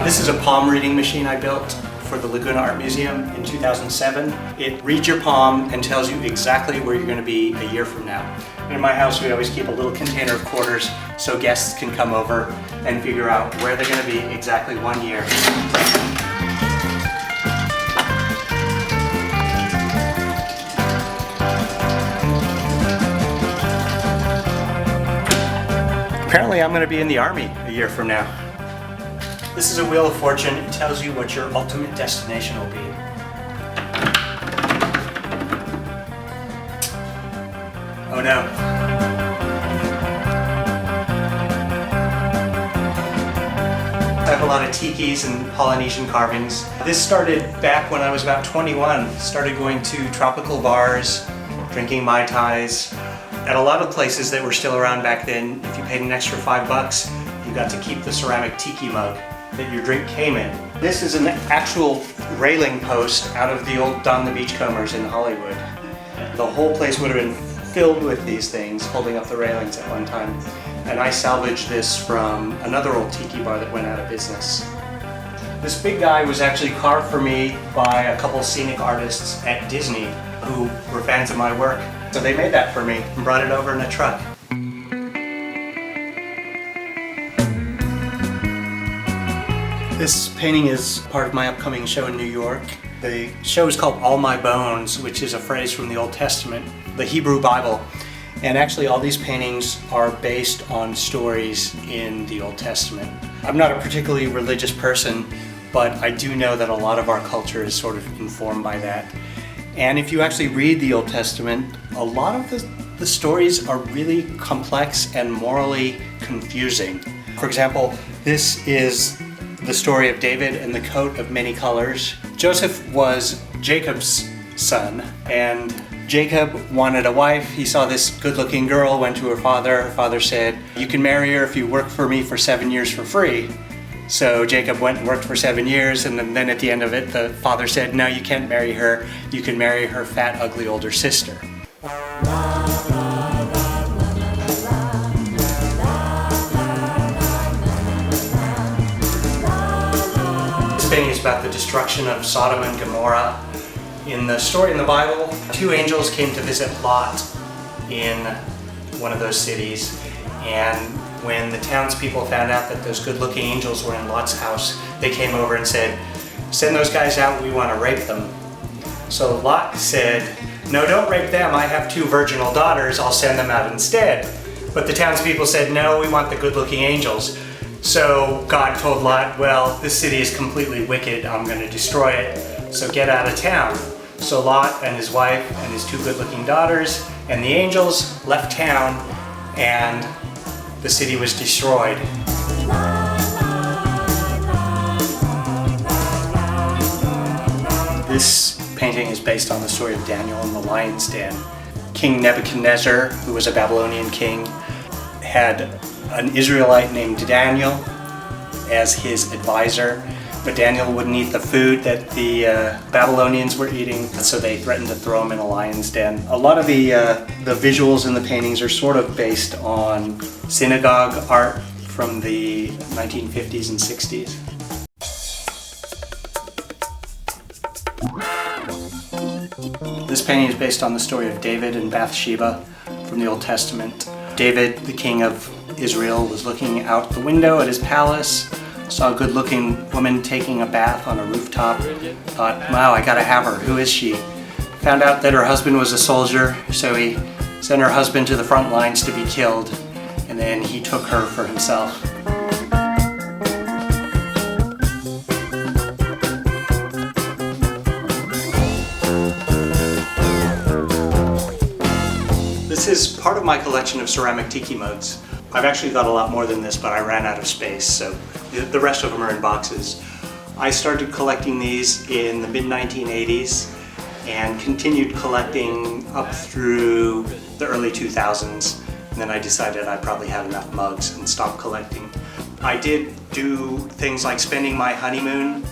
This is a palm reading machine I built for the Laguna Art Museum in 2007. It reads your palm and tells you exactly where you're going to be a year from now. In my house, we always keep a little container of quarters so guests can come over and figure out where they're going to be exactly 1 year. Apparently, I'm going to be in the Army a year from now. This is a Wheel of Fortune. It tells you what your ultimate destination will be. Oh no. I have a lot of tikis and Polynesian carvings. This started back when I was about 21. Started going to tropical bars, drinking Mai Tais. At a lot of places that were still around back then, if you paid an extra $5, you got to keep the ceramic tiki mug that your drink came in. This is an actual railing post out of the old Don the Beachcombers in Hollywood. The whole place would have been filled with these things holding up the railings at one time. And I salvaged this from another old tiki bar that went out of business. This big guy was actually carved for me by a couple scenic artists at Disney who were fans of my work. So they made that for me and brought it over in a truck. This painting is part of my upcoming show in New York. The show is called All My Bones, which is a phrase from the Old Testament, the Hebrew Bible. And actually all these paintings are based on stories in the Old Testament. I'm not a particularly religious person, but I do know that a lot of our culture is sort of informed by that. And if you actually read the Old Testament, a lot of the stories are really complex and morally confusing. For example, this is the story of David and the coat of many colors. Joseph was Jacob's son, and Jacob wanted a wife. He saw this good-looking girl, went to her father. Her father said, "You can marry her if you work for me for 7 years for free." So Jacob went and worked for 7 years, and then at the end of it, the father said, "No, you can't marry her. You can marry her fat, ugly older sister." This painting is about the destruction of Sodom and Gomorrah. In the story in the Bible, 2 angels came to visit Lot in one of those cities, and when the townspeople found out that those good-looking angels were in Lot's house, they came over and said, "Send those guys out, we want to rape them." So Lot said, "No, don't rape them, I have 2 virginal daughters, I'll send them out instead." But the townspeople said, "No, we want the good-looking angels." So God told Lot, "Well, this city is completely wicked, I'm going to destroy it, so get out of town." So Lot and his wife and his 2 good-looking daughters and the angels left town, and the city was destroyed. This painting is based on the story of Daniel in the lion's den. King Nebuchadnezzar, who was a Babylonian king, had an Israelite named Daniel as his advisor, but Daniel wouldn't eat the food that the Babylonians were eating, so they threatened to throw him in a lion's den. A lot of the visuals in the paintings are sort of based on synagogue art from the 1950s and 60s. This painting is based on the story of David and Bathsheba from the Old Testament. David, the king of Israel, was looking out the window at his palace, saw a good-looking woman taking a bath on a rooftop, thought, "Wow, I gotta have her, who is she?" Found out that her husband was a soldier, so he sent her husband to the front lines to be killed, and then he took her for himself. This is part of my collection of ceramic tiki mugs. I've actually got a lot more than this, but I ran out of space, so the rest of them are in boxes. I started collecting these in the mid-1980s and continued collecting up through the early 2000s, and then I decided I probably had enough mugs and stopped collecting. I did do things like spending my honeymoon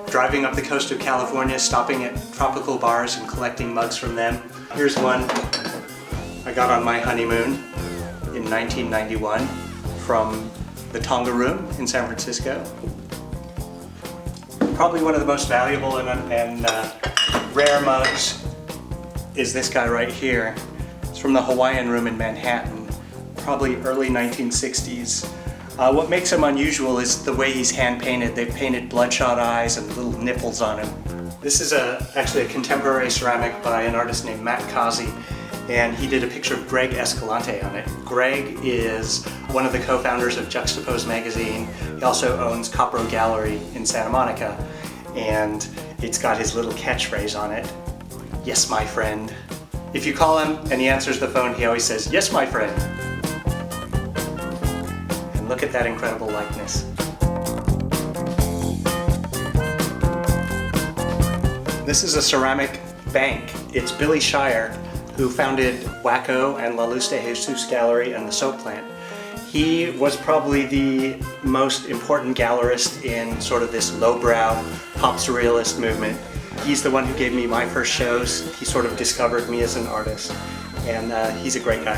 driving up the coast of California, stopping at tropical bars and collecting mugs from them. Here's one I got on my honeymoon in 1991 from the Tonga Room in San Francisco. probably one of the most valuable and rare mugs is this guy right here. It's from the Hawaiian Room in Manhattan, probably early 1960s. What makes him unusual is the way he's hand painted. They've painted bloodshot eyes and little nipples on him. This is actually a contemporary ceramic by an artist named Matt Kazi, and he did a picture of Greg Escalante on it. Greg is one of the co-founders of Juxtapose magazine. He also owns Copro Gallery in Santa Monica, and it's got his little catchphrase on it, "Yes, my friend." If you call him and he answers the phone, he always says, "Yes, my friend." And look at that incredible likeness. This is a ceramic bank. It's Billy Shire, who founded Wacko and La Luz de Jesus Gallery and the Soap Plant. He was probably the most important gallerist in sort of this lowbrow pop surrealist movement. He's the one who gave me my first shows. He sort of discovered me as an artist, and he's a great guy.